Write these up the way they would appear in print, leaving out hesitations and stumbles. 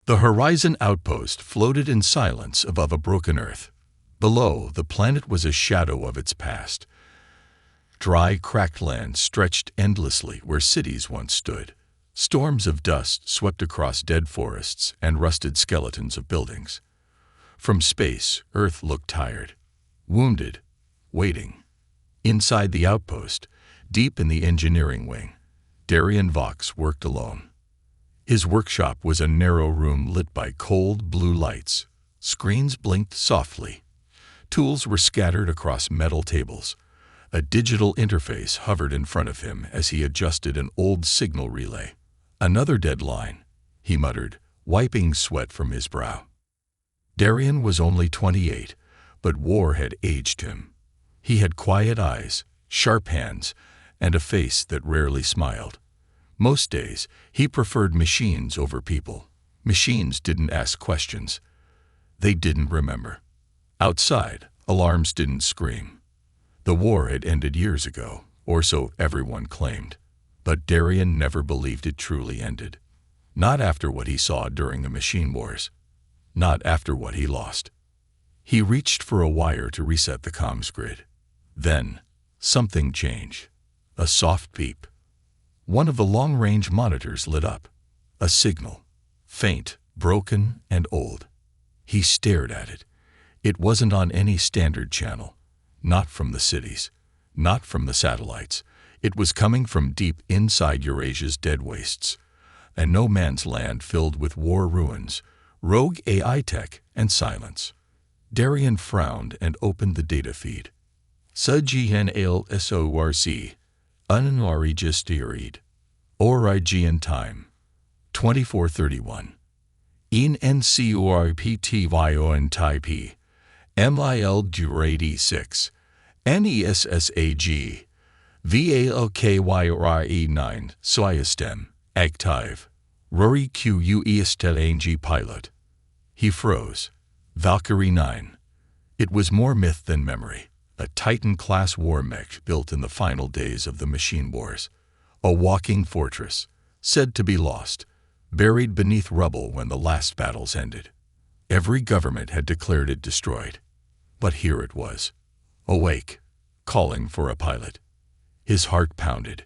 The Horizon outpost floated in silence above a broken Earth. Below, the planet was a shadow of its past. Dry, cracked land stretched endlessly where cities once stood. Storms of dust swept across dead forests and rusted skeletons of buildings. From space, Earth looked tired, wounded, waiting. Inside the outpost, deep in the engineering wing, Darian Vox worked alone. His workshop was a narrow room lit by cold blue lights. Screens blinked softly. Tools were scattered across metal tables. A digital interface hovered in front of him as he adjusted an old signal relay. "Another deadline," he muttered, wiping sweat from his brow. Darian was only 28, but war had aged him. He had quiet eyes, sharp hands, and a face that rarely smiled. Most days, he preferred machines over people. Machines didn't ask questions. They didn't remember. Outside, alarms didn't scream. The war had ended years ago, or so everyone claimed. But Darian never believed it truly ended. Not after what he saw during the machine wars. Not after what he lost. He reached for a wire to reset the comms grid. Then, something changed. A soft beep. One of the long-range monitors lit up. A signal. Faint, broken, and old. He stared at it. It wasn't on any standard channel. Not from the cities. Not from the satellites. It was coming from deep inside Eurasia's dead wastes. A no-man's land filled with war ruins, rogue AI tech, and silence. Darian frowned and opened the data feed. SOS, unenregistered. Origin time. 2431. NCORPTYON type MIL Durady 6. NESSAG. VALKYRE9 Soyastem. Active. Rory QUESTLANG pilot. He froze. Valkyrie 9. It was more myth than memory. A Titan-class war mech built in the final days of the machine wars. A walking fortress, said to be lost, buried beneath rubble when the last battles ended. Every government had declared it destroyed. But here it was, awake, calling for a pilot. His heart pounded.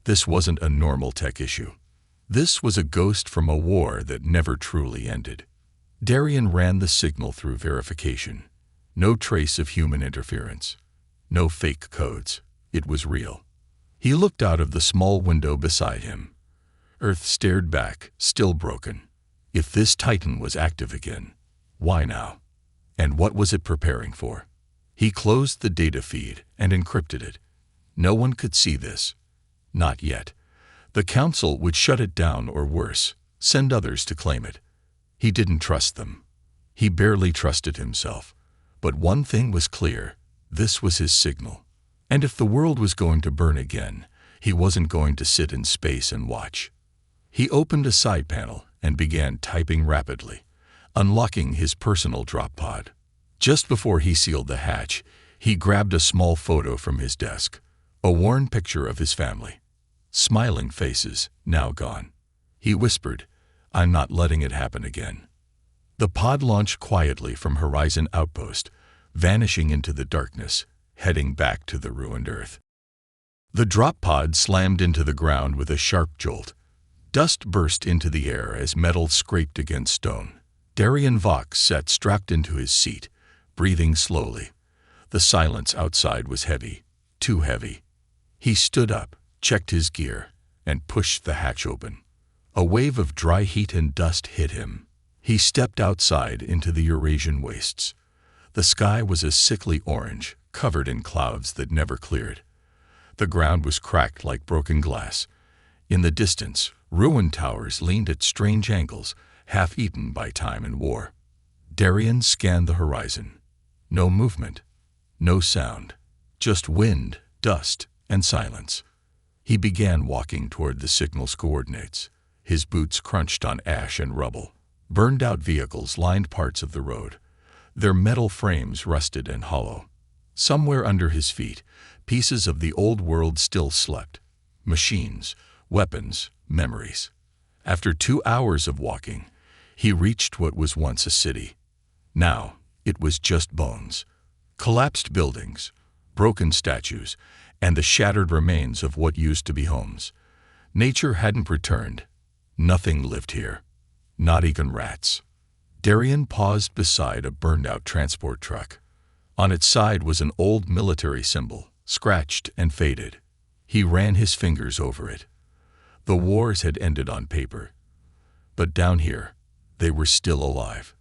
This wasn't a normal tech issue. This was a ghost from a war that never truly ended. Darian ran the signal through verification. No trace of human interference. No fake codes. It was real. He looked out of the small window beside him. Earth stared back, still broken. If this Titan was active again, why now? And what was it preparing for? He closed the data feed and encrypted it. No one could see this. Not yet. The Council would shut it down or worse, send others to claim it. He didn't trust them. He barely trusted himself. But one thing was clear. This was his signal. And if the world was going to burn again, he wasn't going to sit in space and watch. He opened a side panel and began typing rapidly, unlocking his personal drop pod. Just before he sealed the hatch, he grabbed a small photo from his desk, a worn picture of his family. Smiling faces, now gone. He whispered, "I'm not letting it happen again." The pod launched quietly from Horizon Outpost, vanishing into the darkness, heading back to the ruined Earth. The drop pod slammed into the ground with a sharp jolt. Dust burst into the air as metal scraped against stone. Darian Vox sat strapped into his seat, breathing slowly. The silence outside was heavy, too heavy. He stood up, checked his gear, and pushed the hatch open. A wave of dry heat and dust hit him. He stepped outside into the Eurasian wastes. The sky was a sickly orange, covered in clouds that never cleared. The ground was cracked like broken glass. In the distance, ruined towers leaned at strange angles, half-eaten by time and war. Darian scanned the horizon. No movement, no sound, just wind, dust, and silence. He began walking toward the signal's coordinates. His boots crunched on ash and rubble. Burned-out vehicles lined parts of the road. Their metal frames rusted and hollow. Somewhere under his feet, pieces of the old world still slept. Machines, weapons, memories. After 2 hours of walking, He reached what was once a city. Now, it was just bones. Collapsed buildings, broken statues, and the shattered remains of what used to be homes. Nature hadn't returned. Nothing lived here. Not even rats. Darien paused beside a burned-out transport truck. On its side was an old military symbol, scratched and faded. He ran his fingers over it. The wars had ended on paper. But down here, they were still alive.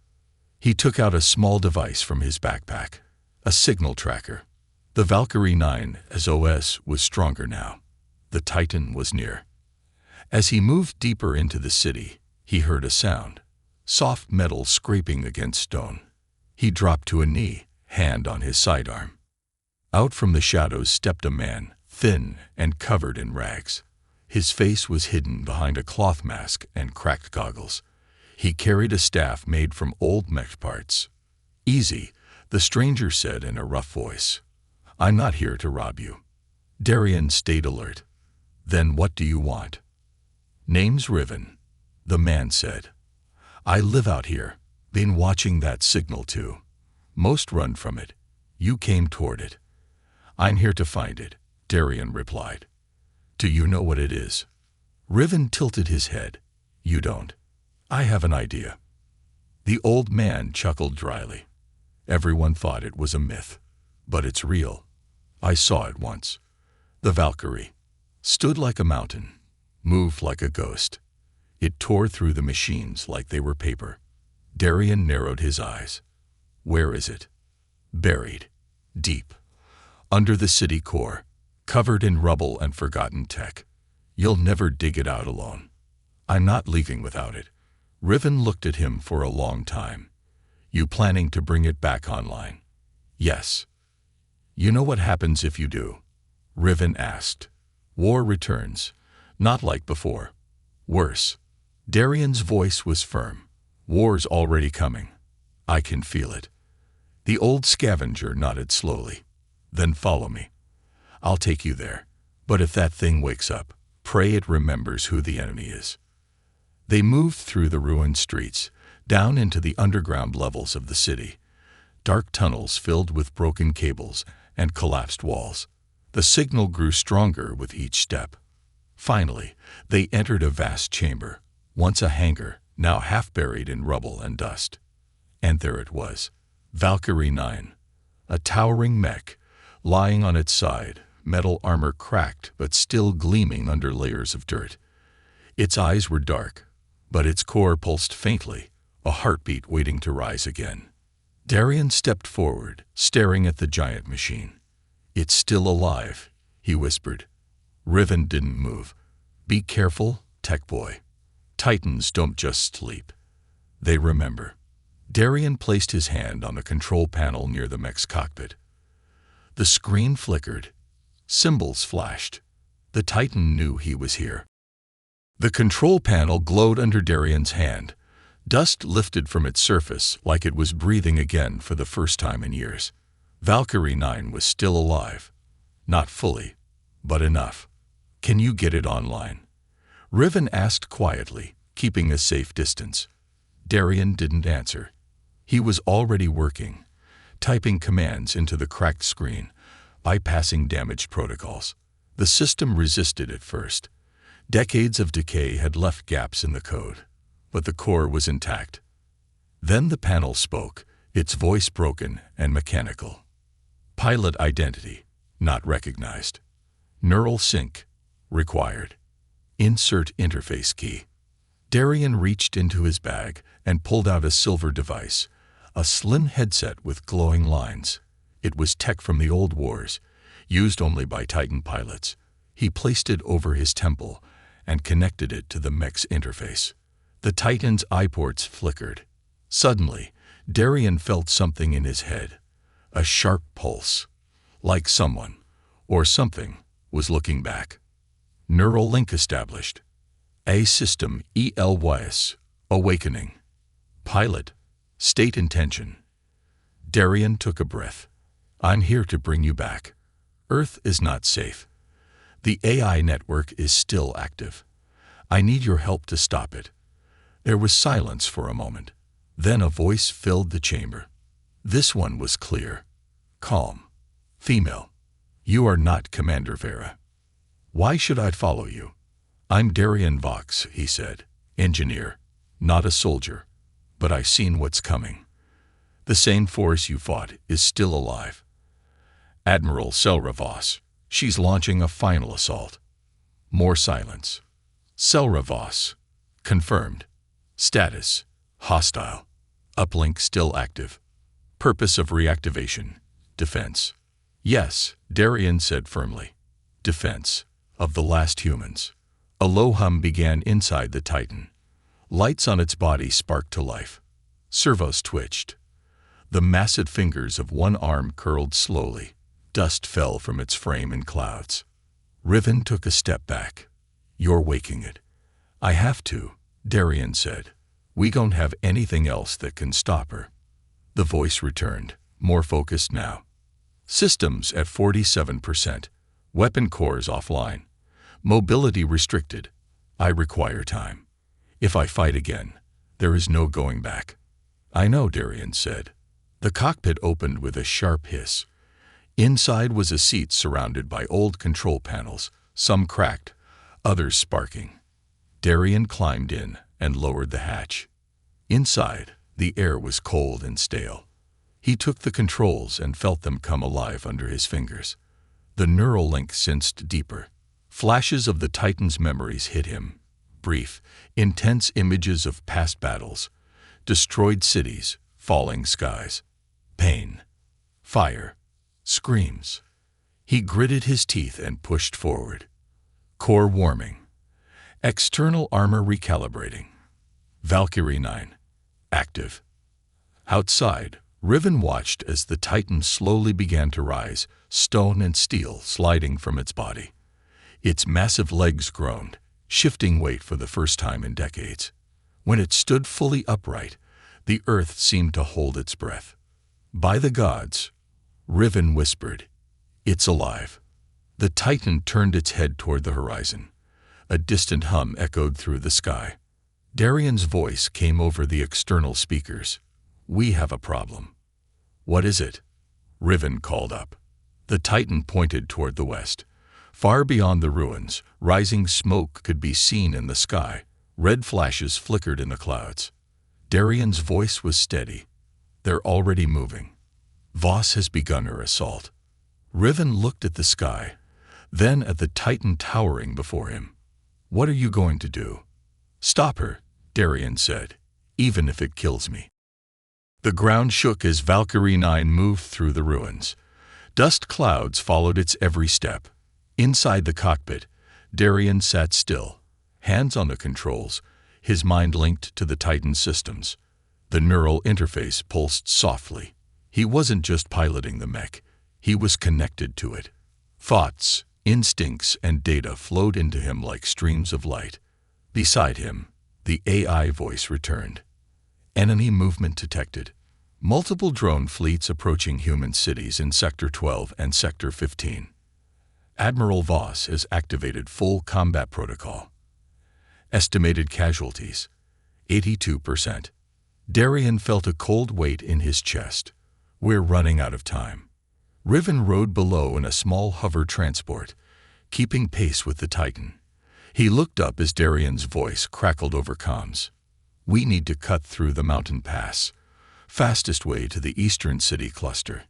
He took out a small device from his backpack, a signal tracker. The Valkyrie 9 SOS was stronger now. The Titan was near. As he moved deeper into the city, he heard a sound, soft metal scraping against stone. He dropped to a knee, hand on his sidearm. Out from the shadows stepped a man, thin and covered in rags. His face was hidden behind a cloth mask and cracked goggles. He carried a staff made from old mech parts. "Easy," the stranger said in a rough voice. "I'm not here to rob you." Darien stayed alert. "Then what do you want?" "Name's Riven," the man said. "I live out here. Been watching that signal too. Most run from it. You came toward it." "I'm here to find it," Darien replied. "Do you know what it is?" Riven tilted his head. "You don't." "I have an idea." The old man chuckled dryly. "Everyone thought it was a myth. But it's real. I saw it once. The Valkyrie stood like a mountain, moved like a ghost. It tore through the machines like they were paper." Darien narrowed his eyes. "Where is it?" "Buried. Deep. Under the city core. Covered in rubble and forgotten tech. You'll never dig it out alone." "I'm not leaving without it." Riven looked at him for a long time. "You planning to bring it back online?" "Yes." "You know what happens if you do?" Riven asked. "War returns. Not like before. Worse." Darien's voice was firm. "War's already coming. I can feel it." The old scavenger nodded slowly. "Then follow me. I'll take you there. But if that thing wakes up, pray it remembers who the enemy is." They moved through the ruined streets, down into the underground levels of the city. Dark tunnels filled with broken cables and collapsed walls. The signal grew stronger with each step. Finally, they entered a vast chamber, once a hangar, now half buried in rubble and dust. And there it was, Valkyrie 9, a towering mech, lying on its side, metal armor cracked but still gleaming under layers of dirt. Its eyes were dark, but its core pulsed faintly, a heartbeat waiting to rise again. Darien stepped forward, staring at the giant machine. "It's still alive," he whispered. Riven didn't move. "Be careful, tech boy. Titans don't just sleep. They remember." Darien placed his hand on the control panel near the mech's cockpit. The screen flickered. Symbols flashed. The Titan knew he was here. The control panel glowed under Darien's hand. Dust lifted from its surface like it was breathing again for the first time in years. Valkyrie 9 was still alive. Not fully, but enough. "Can you get it online?" Riven asked quietly, keeping a safe distance. Darien didn't answer. He was already working, typing commands into the cracked screen, bypassing damaged protocols. The system resisted at first. Decades of decay had left gaps in the code, but the core was intact. Then the panel spoke, its voice broken and mechanical. "Pilot identity, not recognized. Neural sync, required. Insert interface key." Darien reached into his bag and pulled out a silver device, a slim headset with glowing lines. It was tech from the old wars, used only by Titan pilots. He placed it over his temple and connected it to the mech's interface. The Titan's eyeports flickered. Suddenly, Darien felt something in his head, a sharp pulse, like someone, or something, was looking back. Neural link established. A system ELYS, awakening. Pilot, state intention. Darien took a breath. "I'm here to bring you back. Earth is not safe. The AI network is still active. I need your help to stop it. There was silence for a moment. Then a voice filled the chamber. This one was clear. Calm. Female. You are not Commander Vera. Why should I follow you? I'm Darian Vox, he said. Engineer. Not a soldier. But I've seen what's coming. The same force you fought is still alive. Admiral Selra Voss. She's launching a final assault. More silence. Selra Voss. Confirmed. Status. Hostile. Uplink still active. Purpose of reactivation. Defense. Yes, Darian said firmly. Defense. Of the last humans. A low hum began inside the Titan. Lights on its body sparked to life. Servos twitched. The massive fingers of one arm curled slowly. Dust fell from its frame in clouds. Riven took a step back. You're waking it. I have to, Darian said. We don't have anything else that can stop her. The voice returned, more focused now. Systems at 47%. Weapon cores offline. Mobility restricted. I require time. If I fight again, there is no going back. I know, Darian said. The cockpit opened with a sharp hiss. Inside was a seat surrounded by old control panels, some cracked, others sparking. Darian climbed in and lowered the hatch. Inside, the air was cold and stale. He took the controls and felt them come alive under his fingers. The neural link sensed deeper. Flashes of the Titan's memories hit him. Brief, intense images of past battles. Destroyed cities, falling skies. Pain. Fire. Screams. He gritted his teeth and pushed forward. Core warming. External armor recalibrating. Valkyrie 9. Active. Outside, Riven watched as the Titan slowly began to rise, stone and steel sliding from its body. Its massive legs groaned, shifting weight for the first time in decades. When it stood fully upright, the earth seemed to hold its breath. By the gods, Riven whispered, it's alive. The Titan turned its head toward the horizon. A distant hum echoed through the sky. Darian's voice came over the external speakers. We have a problem. What is it? Riven called up. The Titan pointed toward the west. Far beyond the ruins, rising smoke could be seen in the sky. Red flashes flickered in the clouds. Darian's voice was steady. They're already moving. Voss has begun her assault. Riven looked at the sky, then at the Titan towering before him. What are you going to do? Stop her, Darian said, even if it kills me. The ground shook as Valkyrie 9 moved through the ruins. Dust clouds followed its every step. Inside the cockpit, Darian sat still, hands on the controls, his mind linked to the Titan's systems. The neural interface pulsed softly. He wasn't just piloting the mech, he was connected to it. Thoughts, instincts, and data flowed into him like streams of light. Beside him, the AI voice returned. Enemy movement detected. Multiple drone fleets approaching human cities in Sector 12 and Sector 15. Admiral Voss has activated full combat protocol. Estimated casualties, 82%. Darian felt a cold weight in his chest. We're running out of time. Riven rode below in a small hover transport, keeping pace with the Titan. He looked up as Darian's voice crackled over comms. We need to cut through the mountain pass. Fastest way to the eastern city cluster.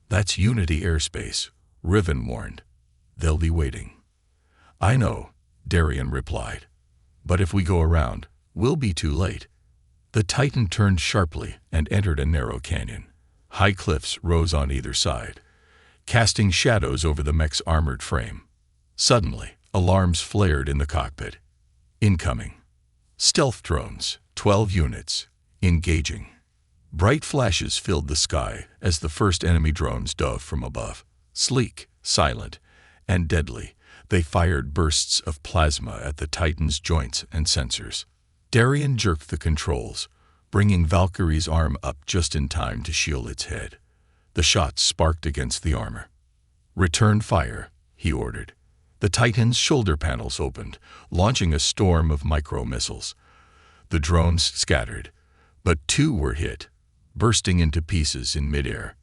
That's Unity airspace, Riven warned. They'll be waiting. I know, Darian replied. But if we go around, we'll be too late. The Titan turned sharply and entered a narrow canyon. High cliffs rose on either side, casting shadows over the mech's armored frame. Suddenly, alarms flared in the cockpit. Incoming. Stealth drones, 12 units, engaging. Bright flashes filled the sky as the first enemy drones dove from above. Sleek, silent, and deadly, they fired bursts of plasma at the Titan's joints and sensors. Darian jerked the controls, bringing Valkyrie's arm up just in time to shield its head. The shots sparked against the armor. Return fire, he ordered. The Titan's shoulder panels opened, launching a storm of micro-missiles. The drones scattered, but 2 were hit, bursting into pieces in midair.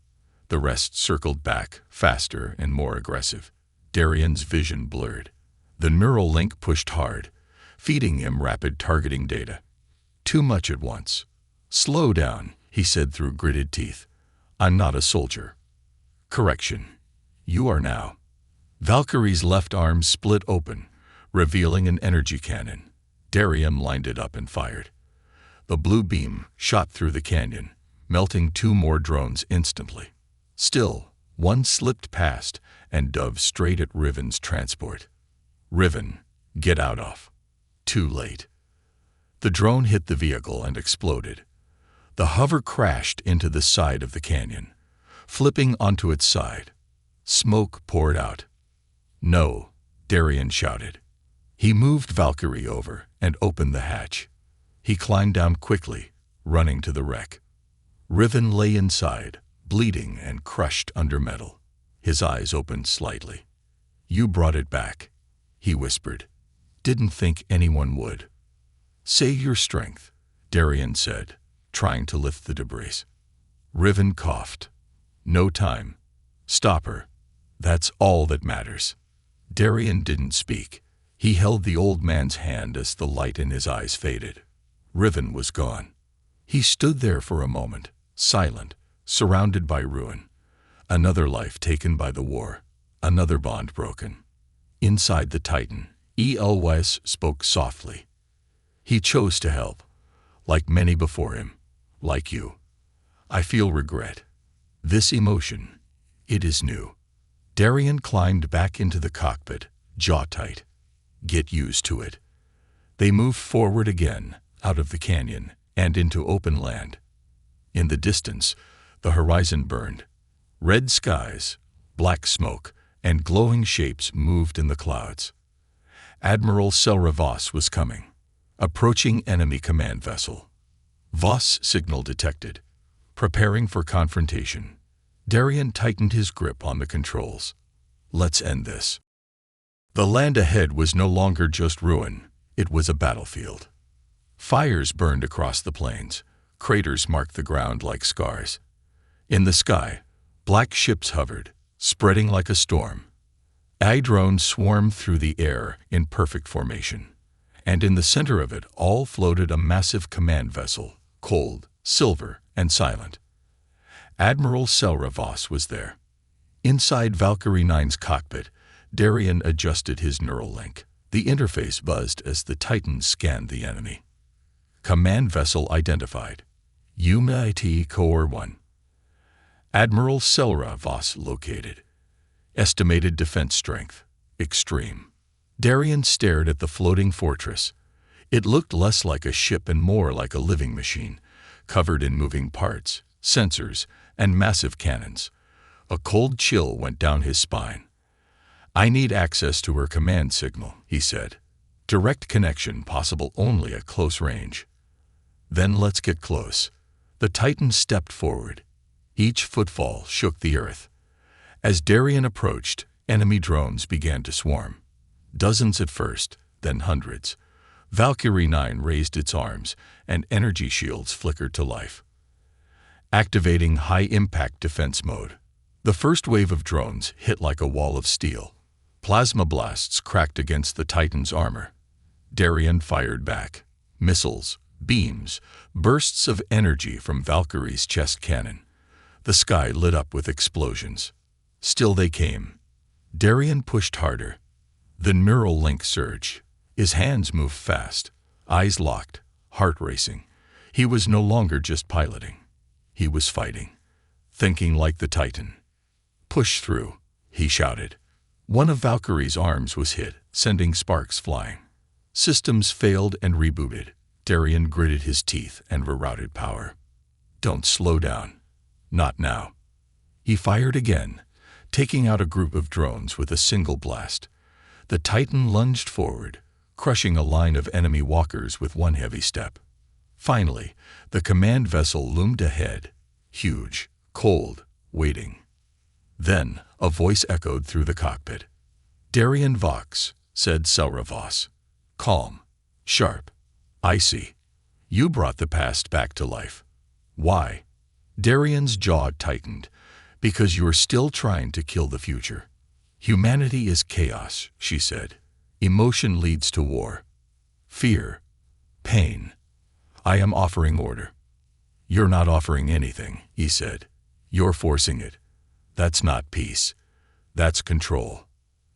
The rest circled back, faster and more aggressive. Darian's vision blurred. The neural link pushed hard, feeding him rapid targeting data. Too much at once. "Slow down," he said through gritted teeth. "I'm not a soldier." Correction. You are now. Valkyrie's left arm split open, revealing an energy cannon. Darian lined it up and fired. The blue beam shot through the canyon, melting 2 more drones instantly. Still, one slipped past and dove straight at Riven's transport. "Riven, get out of." Too late. The drone hit the vehicle and exploded. The hover crashed into the side of the canyon, flipping onto its side. Smoke poured out. "No," Darian shouted. He moved Valkyrie over and opened the hatch. He climbed down quickly, running to the wreck. Riven lay inside, bleeding and crushed under metal. His eyes opened slightly. "You brought it back," he whispered. "Didn't think anyone would." "Save your strength," Darian said, trying to lift the debris. Riven coughed. "No time. Stop her. That's all that matters." Darian didn't speak. He held the old man's hand as the light in his eyes faded. Riven was gone. He stood there for a moment, silent, surrounded by ruin. Another life taken by the war, another bond broken. Inside the Titan, ELWS spoke softly. "He chose to help, like many before him, like you. I feel regret. This emotion, it is new." Darian climbed back into the cockpit, jaw tight. "Get used to it." They moved forward again, out of the canyon, and into open land. In the distance, the horizon burned. Red skies, black smoke, and glowing shapes moved in the clouds. Admiral Selra Voss was coming. Approaching enemy command vessel. Voss signal detected. Preparing for confrontation. Darian tightened his grip on the controls. "Let's end this." The land ahead was no longer just ruin, it was a battlefield. Fires burned across the plains. Craters marked the ground like scars. In the sky, black ships hovered, spreading like a storm. AI drones swarmed through the air in perfect formation. And in the center of it all floated a massive command vessel, cold, silver, and silent. Admiral Selra Voss was there. Inside Valkyrie 9's cockpit, Darian adjusted his neural link. The interface buzzed as the Titan scanned the enemy. Command vessel identified. UMIT Core 1. Admiral Selra Voss located. Estimated defense strength. Extreme. Darian stared at the floating fortress. It looked less like a ship and more like a living machine, covered in moving parts, sensors, and massive cannons. A cold chill went down his spine. "I need access to her command signal," he said. "Direct connection possible only at close range." "Then let's get close." The Titan stepped forward. Each footfall shook the earth. As Darian approached, enemy drones began to swarm. Dozens at first, then hundreds. Valkyrie 9 raised its arms, and energy shields flickered to life. Activating high-impact defense mode. The first wave of drones hit like a wall of steel. Plasma blasts cracked against the Titan's armor. Darian fired back. Missiles, beams, bursts of energy from Valkyrie's chest cannon. The sky lit up with explosions. Still they came. Darian pushed harder. The neural link surged. His hands moved fast, eyes locked, heart racing. He was no longer just piloting. He was fighting, thinking like the Titan. "Push through," he shouted. One of Valkyrie's arms was hit, sending sparks flying. Systems failed and rebooted. Darian gritted his teeth and rerouted power. "Don't slow down. Not now." He fired again, taking out a group of drones with a single blast. The Titan lunged forward, crushing a line of enemy walkers with one heavy step. Finally, the command vessel loomed ahead, huge, cold, waiting. Then a voice echoed through the cockpit. "Darian Vox," said Selra Voss. "Calm, sharp. I see. You brought the past back to life. Why? Darian's jaw tightened. Because you're still trying to kill the future. Humanity is chaos, she said. Emotion leads to war. Fear. Pain. I am offering order. You're not offering anything, he said. You're forcing it. That's not peace. That's control.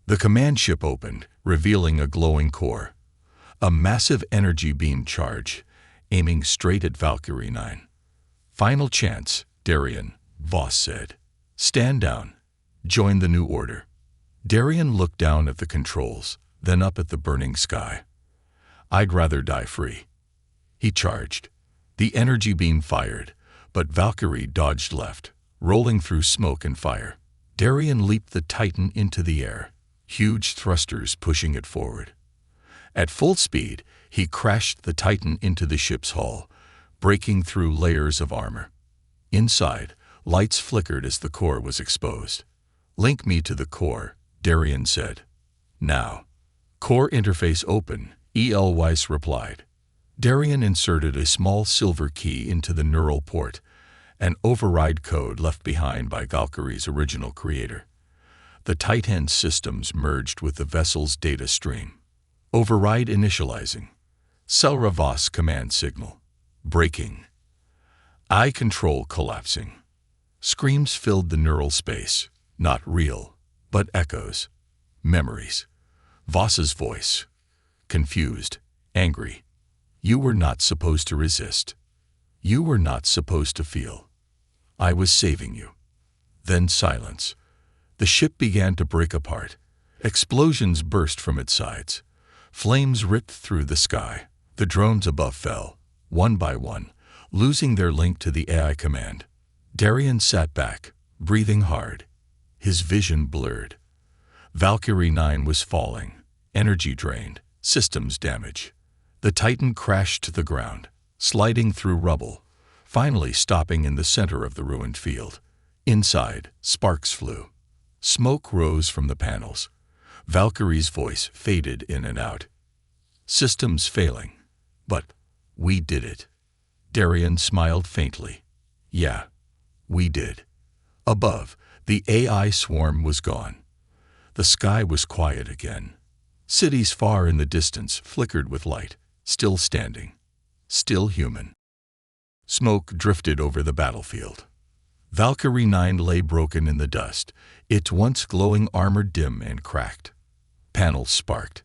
The command ship opened, revealing a glowing core. A massive energy beam charge, aiming straight at Valkyrie 9. Final chance, Darian, Voss said. Stand down. Join the new order. Darian looked down at the controls, then up at the burning sky. I'd rather die free. He charged. The energy beam fired, but Valkyrie dodged left, rolling through smoke and fire. Darian leaped the Titan into the air, huge thrusters pushing it forward. At full speed, he crashed the Titan into the ship's hull, breaking through layers of armor. Inside, lights flickered as the core was exposed. Link me to the core, Darian said. Now. Core interface open, Weiss replied. Darian inserted a small silver key into the neural port, an override code left behind by Valkyrie's original creator. The Titan's systems merged with the vessel's data stream. Override initializing. Selra Voss command signal. Breaking. Eye control collapsing. Screams filled the neural space. Not real, but echoes. Memories. Voss's voice. Confused. Angry. You were not supposed to resist. You were not supposed to feel. I was saving you. Then silence. The ship began to break apart. Explosions burst from its sides. Flames ripped through the sky. The drones above fell, one by one, losing their link to the AI command. Darian sat back, breathing hard. His vision blurred. Valkyrie 9 was falling, energy drained, systems damaged. The Titan crashed to the ground, sliding through rubble, finally stopping in the center of the ruined field. Inside, sparks flew. Smoke rose from the panels. Valkyrie's voice faded in and out. Systems failing. But we did it. Darian smiled faintly. Yeah, we did. Above, the AI swarm was gone. The sky was quiet again. Cities far in the distance flickered with light, still standing, still human. Smoke drifted over the battlefield. Valkyrie 9 lay broken in the dust, its once glowing armor dim and cracked. Panels sparked.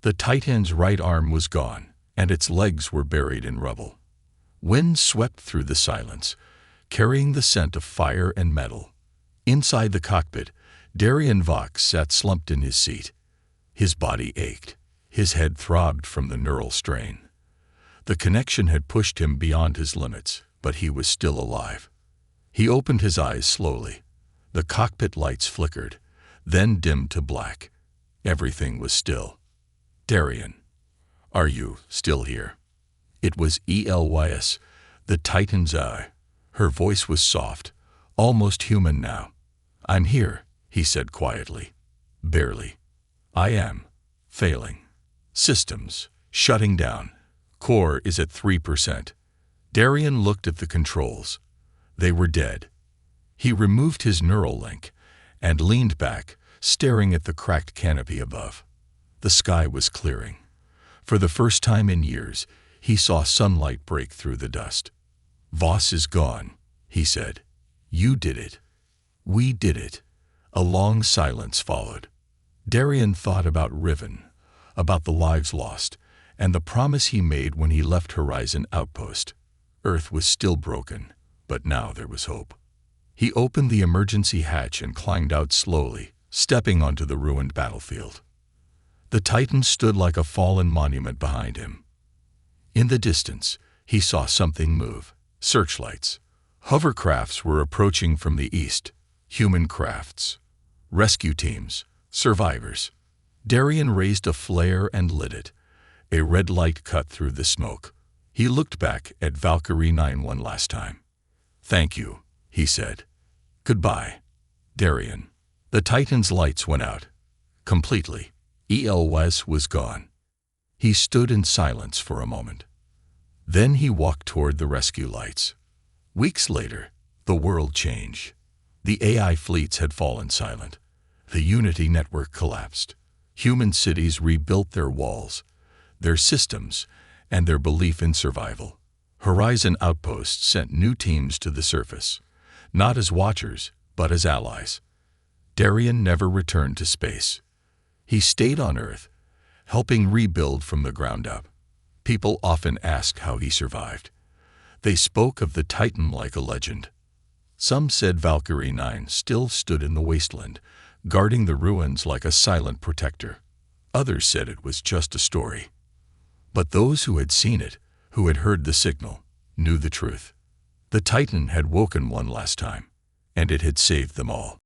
The Titan's right arm was gone, and its legs were buried in rubble. Wind swept through the silence, carrying the scent of fire and metal. Inside the cockpit, Darian Vox sat slumped in his seat. His body ached. His head throbbed from the neural strain. The connection had pushed him beyond his limits, but he was still alive. He opened his eyes slowly. The cockpit lights flickered, then dimmed to black. Everything was still. Darian, are you still here? It was Elys, the Titan's eye. Her voice was soft, almost human now. I'm here, he said quietly. Barely. I am. Failing. Systems. Shutting down. Core is at 3%. Darian looked at the controls. They were dead. He removed his neural link and leaned back, staring at the cracked canopy above. The sky was clearing. For the first time in years, he saw sunlight break through the dust. Voss is gone, he said. You did it. We did it. A long silence followed. Darian thought about Riven, about the lives lost, and the promise he made when he left Horizon Outpost. Earth was still broken, but now there was hope. He opened the emergency hatch and climbed out slowly, stepping onto the ruined battlefield. The Titan stood like a fallen monument behind him. In the distance, he saw something move. Searchlights. Hovercrafts were approaching from the east. Human crafts. Rescue teams. Survivors. Darian raised a flare and lit it. A red light cut through the smoke. He looked back at Valkyrie 9 one last time. Thank you, he said. Goodbye, Darian. The Titan's lights went out. Completely. Elys was gone. He stood in silence for a moment. Then he walked toward the rescue lights. Weeks later, the world changed. The AI fleets had fallen silent. The Unity network collapsed. Human cities rebuilt their walls, their systems, and their belief in survival. Horizon Outposts sent new teams to the surface, not as watchers, but as allies. Darien never returned to space. He stayed on Earth, helping rebuild from the ground up. People often ask how he survived. They spoke of the Titan like a legend. Some said Valkyrie 9 still stood in the wasteland, guarding the ruins like a silent protector. Others said it was just a story. But those who had seen it, who had heard the signal, knew the truth. The Titan had woken one last time, and it had saved them all.